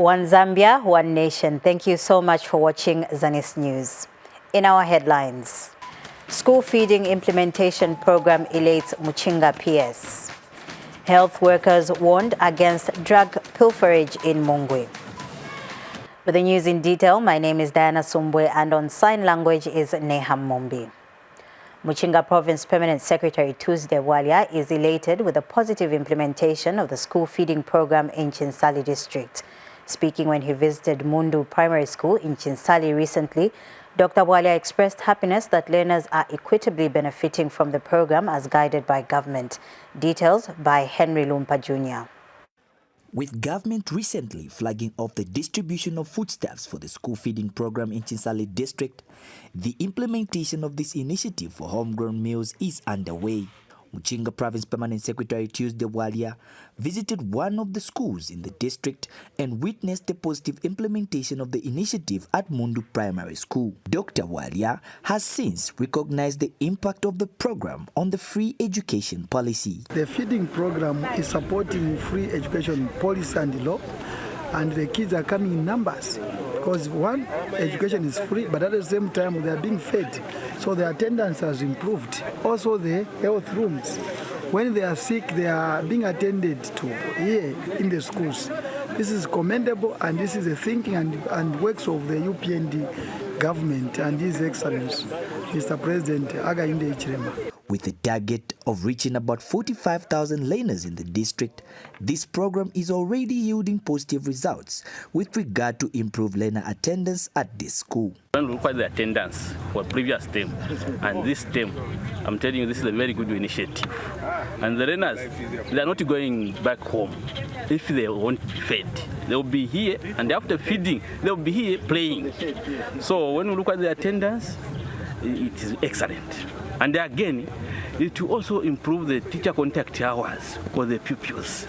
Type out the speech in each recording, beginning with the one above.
One Zambia, one nation. Thank you so much for watching Zanis News. In our headlines, school feeding implementation program elates Muchinga PS. Health workers warned against drug pilferage in Mungwe. With the news in detail, my name is Diana Sumbwe and on sign language is Neham Mumbi. Muchinga Province Permanent Secretary Tuesday Walia is elated with the positive implementation of the school feeding program in Chinsali district. Speaking when he visited Mundu Primary School in Chinsali recently, Dr. Walia expressed happiness that learners are equitably benefiting from the program as guided by government. Details by Henry Lumpa Jr. With government recently flagging off the distribution of foodstuffs for the school feeding program in Chinsali district, the implementation of this initiative for homegrown meals is underway. Muchinga Province Permanent Secretary Tuesday Walia visited one of the schools in the district and witnessed the positive implementation of the initiative at Mundu Primary School. Dr. Walia has since recognized the impact of the program on the free education policy. The feeding program is supporting free education policy and law, and the kids are coming in numbers because one, education is free, but at the same time they are being fed, so the attendance has improved. Also the health rooms, when they are sick, they are being attended to here in the schools. This is commendable, and this is the thinking and works of the UPND government and His Excellency, Mr. President Hakainde Hichilema. With a target of reaching about 45,000 learners in the district, this program is already yielding positive results with regard to improved learner attendance at this school. When we look at the attendance for previous term and this term, I'm telling you, this is a very good initiative. And the learners, they are not going back home if they won't be fed. They will be here, and after feeding, they will be here playing. So when we look at the attendance, it is excellent. And again, it will also improve the teacher contact hours for the pupils.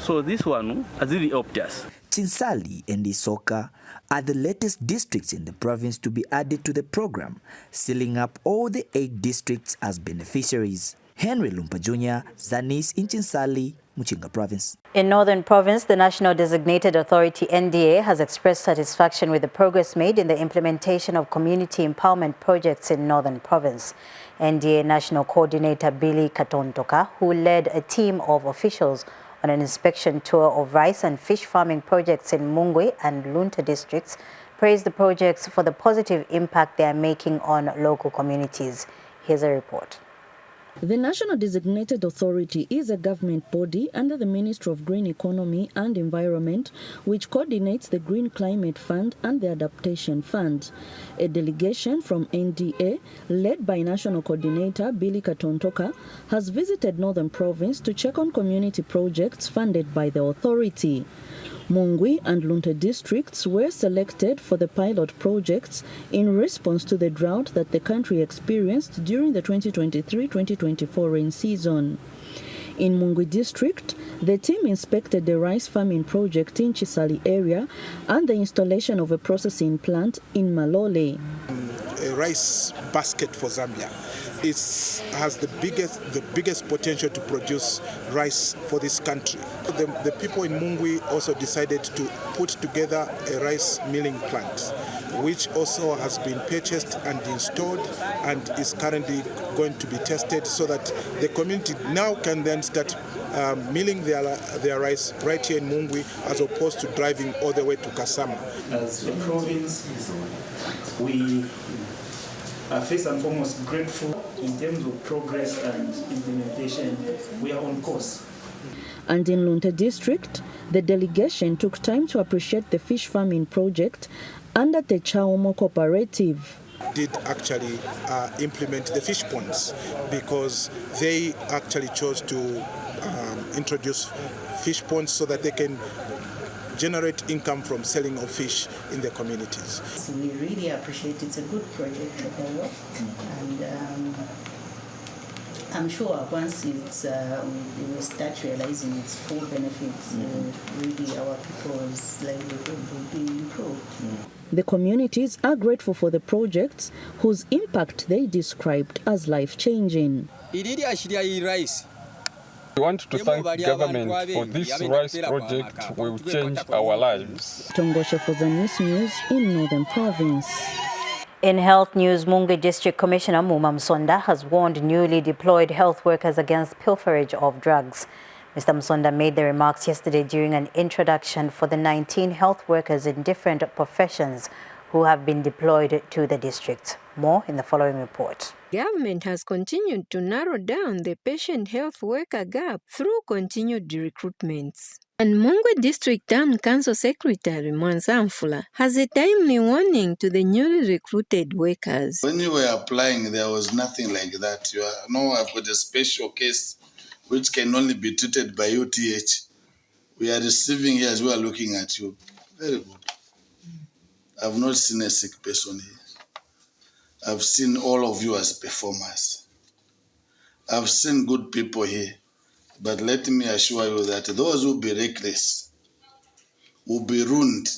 So this one has really helped us. Chinsali and Isoka are the latest districts in the province to be added to the program, sealing up all the 8 districts as beneficiaries. Henry Lumpa Jr., Zanis in Chinsali, Muchinga Province. In Northern Province, the National Designated Authority NDA has expressed satisfaction with the progress made in the implementation of community empowerment projects in Northern Province. NDA National Coordinator Billy Katontoka, who led a team of officials on an inspection tour of rice and fish farming projects in Mungwe and Lunta districts, praised the projects for the positive impact they are making on local communities. Here's a report. The National Designated Authority is a government body under the Ministry of Green Economy and Environment, which coordinates the Green Climate Fund and the Adaptation Fund. A delegation from NDA, led by National Coordinator Billy Katontoka, has visited Northern Province to check on community projects funded by the authority. Mungwe and Lunta districts were selected for the pilot projects in response to the drought that the country experienced during the 2023-2024 rain season. In Mungwe district, the team inspected the rice farming project in Chinsali area and the installation of a processing plant in Malole. A rice basket for Zambia. It has the biggest potential to produce rice for this country. The people in Mungwe also decided to put together a rice milling plant, which also has been purchased and installed and is currently going to be tested so that the community now can then start milling their rice right here in Mungwe as opposed to driving all the way to Kasama. As a province, we are first and foremost grateful in terms of progress and implementation. We are on course. And in Lunta district, the delegation took time to appreciate the fish farming project under the Chaomo cooperative. Did actually implement the fish ponds because they actually chose to introduce fish ponds so that they can generate income from selling of fish in the communities. We really appreciate it. It's a good project, and I'm sure once we will start realizing its full benefits, really our people's livelihood will be improved. The communities are grateful for the projects whose impact they described as life-changing. We want to thank the government for this rice project will change our lives. Tongoshe for Zanis News in Northern Province. In health news, Mungwe District Commissioner Muma Msonda has warned newly deployed health workers against pilferage of drugs. Mr. Msonda made the remarks yesterday during an introduction for the 19 health workers in different professions who have been deployed to the district. More in the following report. Government has continued to narrow down the patient health worker gap through continued recruitments. And Mungwe District Town Council Secretary Mwanzamfula has a timely warning to the newly recruited workers. When you were applying, there was nothing like that. I've got a special case which can only be treated by UTH. We are receiving here as we are looking at you. Very good. I've not seen a sick person here. I've seen all of you as performers. I've seen good people here. But let me assure you that those who be reckless will be ruined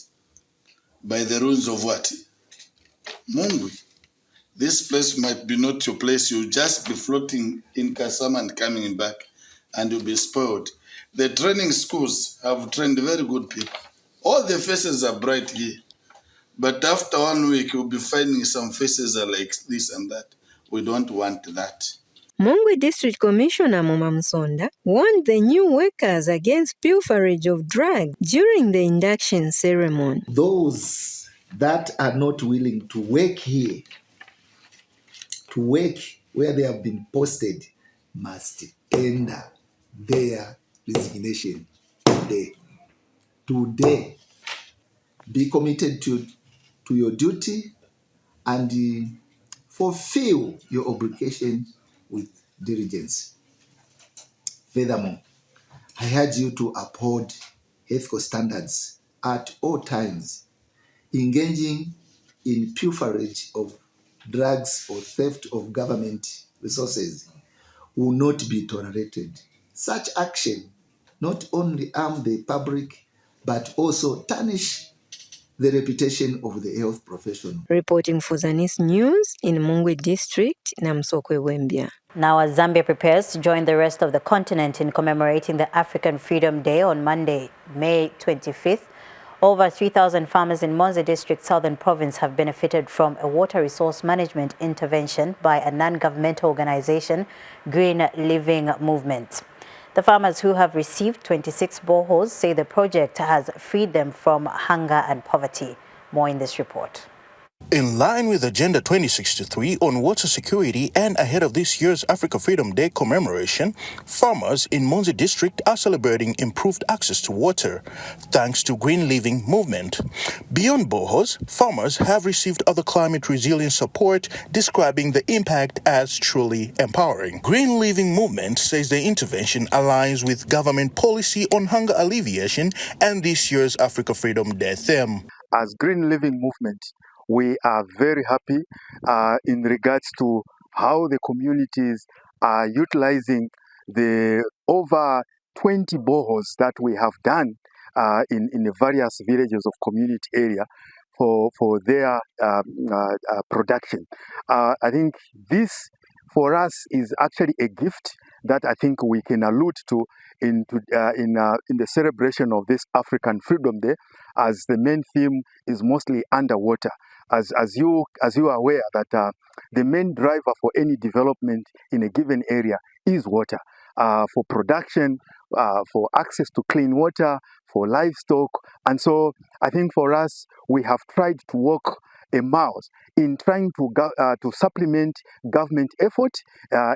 by the rules of what? Mungwe. This place might be not your place. You'll just be floating in Kasama and coming back, and you'll be spoiled. The training schools have trained very good people. All the faces are bright here. But after 1 week, you'll be finding some faces are like this and that. We don't want that. Mungwe District Commissioner Muma Msonda warned the new workers against pilferage of drugs during the induction ceremony. Those that are not willing to work here, to work where they have been posted, must tender their resignation today. Today, be committed to your duty and fulfill your obligation with diligence. Furthermore, I urge you to uphold ethical standards at all times. Engaging in pilferage of drugs or theft of government resources will not be tolerated. Such action not only harm the public, but also tarnish the reputation of the health profession. Reporting for Zanis News in Mungwe District, Namsokwe Wembia. Now, as Zambia prepares to join the rest of the continent in commemorating the African Freedom Day on Monday, May 25th, over 3,000 farmers in Monze District, Southern Province, have benefited from a water resource management intervention by a non-governmental organization, Green Living Movement. The farmers who have received 26 boreholes say the project has freed them from hunger and poverty. More in this report. In line with Agenda 2063 on water security and ahead of this year's Africa Freedom Day commemoration, farmers in Monze District are celebrating improved access to water thanks to Green Living Movement. Beyond boreholes, farmers have received other climate resilience support, describing the impact as truly empowering. Green Living Movement says the intervention aligns with government policy on hunger alleviation and this year's Africa Freedom Day theme. As Green Living Movement, we are very happy in regards to how the communities are utilizing the over 20 boreholes that we have done in the various villages of community area for their production. I think this for us is actually a gift that I think we can allude to in the celebration of this African Freedom Day, as the main theme is mostly underwater. As you are aware that the main driver for any development in a given area is water, for production, for access to clean water, for livestock. And so I think for us, we have tried to walk a mile in trying to supplement government effort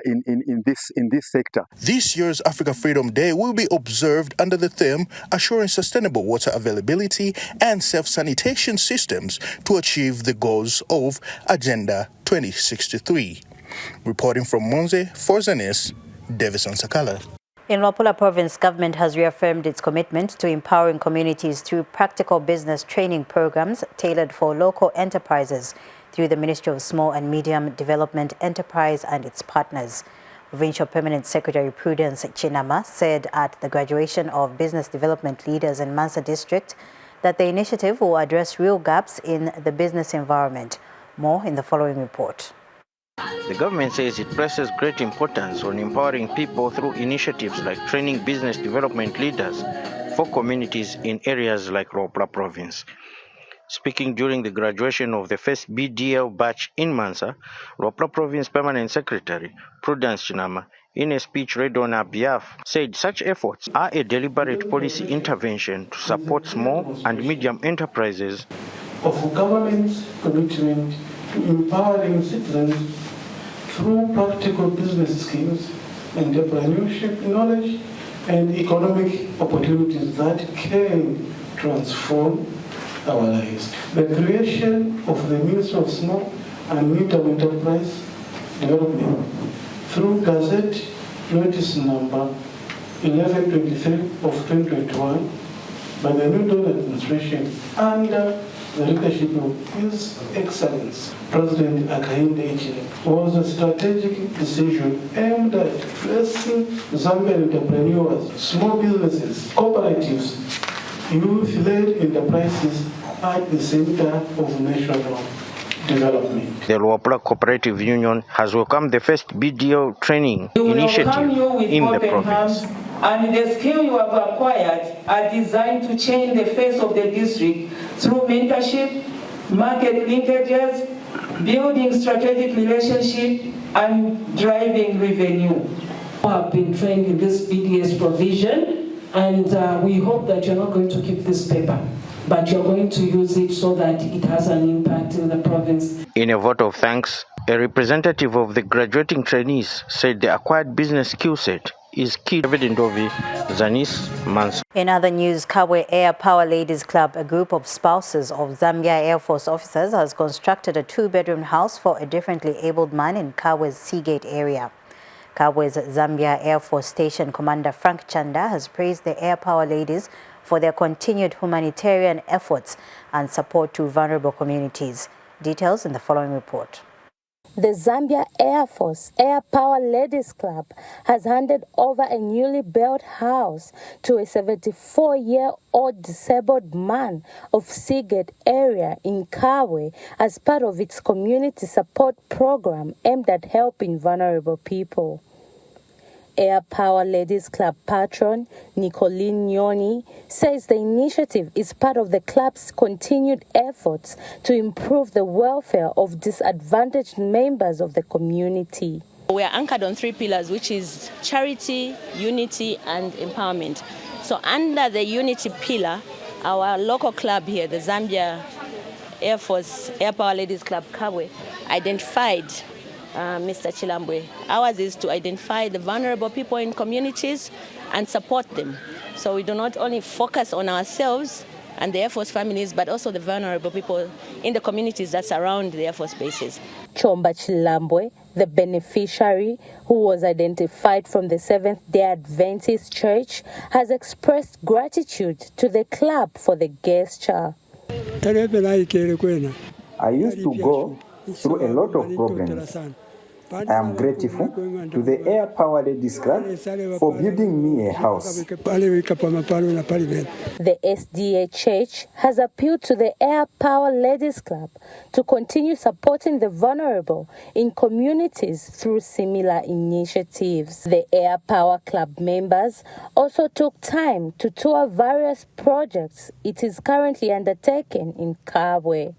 in this sector. This year's Africa Freedom Day will be observed under the theme Assuring Sustainable Water Availability and Self-Sanitation Systems to achieve the goals of Agenda 2063. Reporting from Monze for Zanis, Davison Sakala. In Luapula Province, government has reaffirmed its commitment to empowering communities through practical business training programs tailored for local enterprises through the Ministry of Small and Medium Development Enterprise and its partners. Provincial Permanent Secretary Prudence Chinama said at the graduation of business development leaders in Mansa District that the initiative will address real gaps in the business environment. More in the following report. The government says it places great importance on empowering people through initiatives like training business development leaders for communities in areas like Ropra province. Speaking during the graduation of the first BDL batch in Mansa, Ropra Province Permanent Secretary Prudence Chinama, in a speech read on her behalf, said such efforts are a deliberate policy intervention to support small and medium enterprises of government's commitment to empowering citizens through practical business skills, entrepreneurship knowledge, and economic opportunities that can transform our lives. The creation of the Ministry of Small and Medium Enterprise Development through Gazette Notice Number 1123 of 2021 by the New Dawn administration under the leadership of His Excellency President Hakainde Hichilema was a strategic decision aimed at placing Zambian entrepreneurs, small businesses, cooperatives, youth-led enterprises at the center of national development. The Luapula Cooperative Union has welcomed the first BDO training initiative in the province. And the skills you have acquired are designed to change the face of the district through mentorship, market linkages, building strategic relationships, and driving revenue. We have been trained in this BDS provision, and we hope that you're not going to keep this paper, but you're going to use it so that it has an impact in the province. In a vote of thanks, a representative of the graduating trainees said the acquired business skill set is key. Zanis, Mansa. In other news, Kabwe Air Power Ladies Club, a group of spouses of Zambia Air Force officers, has constructed a 2-bedroom house for a differently abled man in Kabwe's Seagate area. Kabwe's Zambia Air Force Station Commander Frank Chanda has praised the Air Power Ladies for their continued humanitarian efforts and support to vulnerable communities. Details in the following report. The Zambia Air Force Air Power Ladies Club has handed over a newly built house to a 74-year-old disabled man of Seagate area in Kabwe as part of its community support program aimed at helping vulnerable people. Air Power Ladies Club patron Nicoline Nyoni says the initiative is part of the club's continued efforts to improve the welfare of disadvantaged members of the community. We are anchored on 3 pillars, which is charity, unity, and empowerment. So under the unity pillar, our local club here, the Zambia Air Force Air Power Ladies Club Kabwe, identified Mr. Chilambwe. Ours is to identify the vulnerable people in communities and support them. So we do not only focus on ourselves and the Air Force families, but also the vulnerable people in the communities that surround the Air Force bases. Chomba Chilambwe, the beneficiary who was identified from the Seventh-day Adventist Church, has expressed gratitude to the club for the gesture. I used to go through a lot of problems. I am grateful to the Air Power Ladies Club for building me a house. The SDA Church has appealed to the Air Power Ladies Club to continue supporting the vulnerable in communities through similar initiatives. The Air Power Club members also took time to tour various projects it is currently undertaking in Kabwe.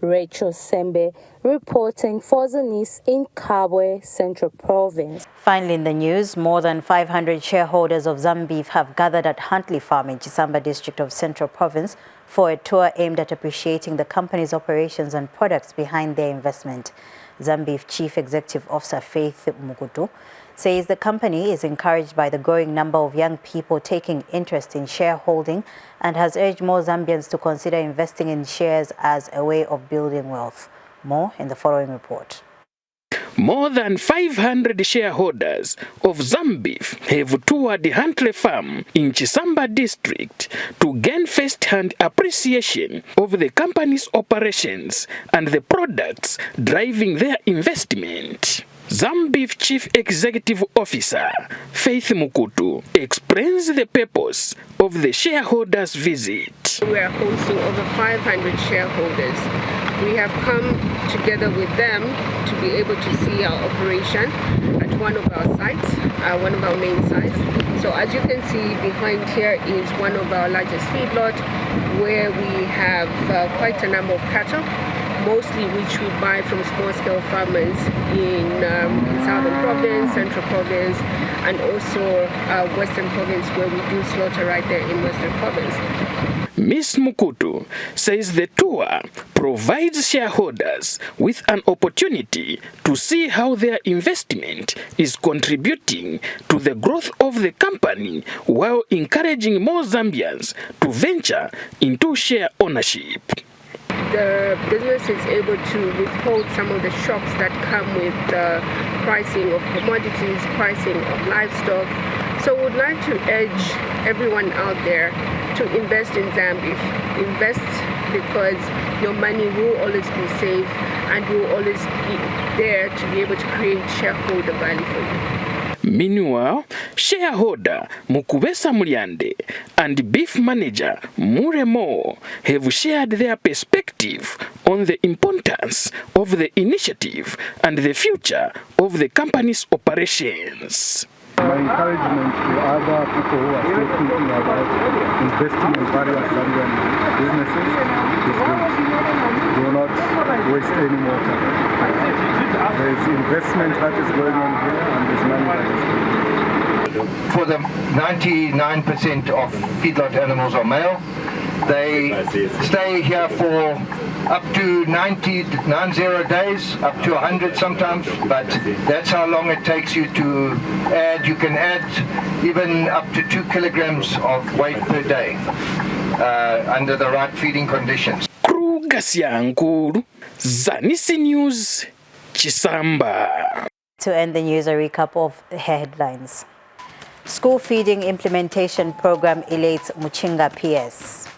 Rachel Sembe reporting for Zanis in Kabwe Central Province. Finally in the news, more than 500 shareholders of Zambeef have gathered at Huntley Farm in Chisamba district of Central Province for a tour aimed at appreciating the company's operations and products behind their investment. Zambeef Chief Executive Officer Faith Mukutu says the company is encouraged by the growing number of young people taking interest in shareholding and has urged more Zambians to consider investing in shares as a way of building wealth. More in the following report. More than 500 shareholders of Zambeef have toured Huntley Farm in Chisamba district to gain first-hand appreciation of the company's operations and the products driving their investment. Zambeef Chief Executive Officer Faith Mukutu explains the purpose of the shareholders' visit. We are hosting over 500 shareholders We have come together with them to be able to see our operation at one of our sites, one of our main sites. So as you can see behind here is one of our largest feedlots where we have quite a number of cattle, mostly which we buy from small-scale farmers in Southern Province, Central Province, and also Western Province, where we do slaughter right there in Western Province. Ms. Mukutu says the tour provides shareholders with an opportunity to see how their investment is contributing to the growth of the company while encouraging more Zambians to venture into share ownership. The business is able to withhold some of the shocks that come with the pricing of commodities, pricing of livestock. So we would like to urge everyone out there to invest in Zambeef. Invest because your money will always be safe and will always be there to be able to create shareholder value for you. Meanwhile, shareholder Mukubesa Mulyande and beef manager Muremo have shared their perspective on the importance of the initiative and the future of the company's operations. My encouragement to other people who are still thinking about investing in various Zambian businesses is good. Do not waste any more time. There is investment that is going on here and there's money that is going on. For the 99% of feedlot animals are male. They stay here for up to 90 days, up to 100 sometimes, but that's how long it takes you to add. You can add even up to 2 kilograms of weight per day under the right feeding conditions. Zanis News, Chisamba. To end the news, a recap of headlines. School feeding implementation program elates Muchinga PS.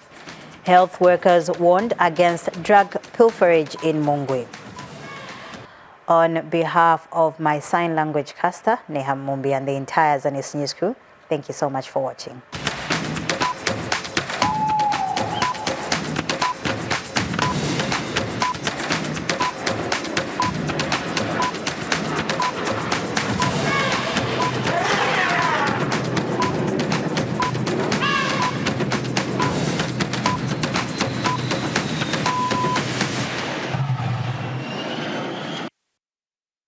Health workers warned against drug pilferage in Mungwi. On behalf of my sign language caster, Neha Mumbi, and the entire Zanis News crew, thank you so much for watching.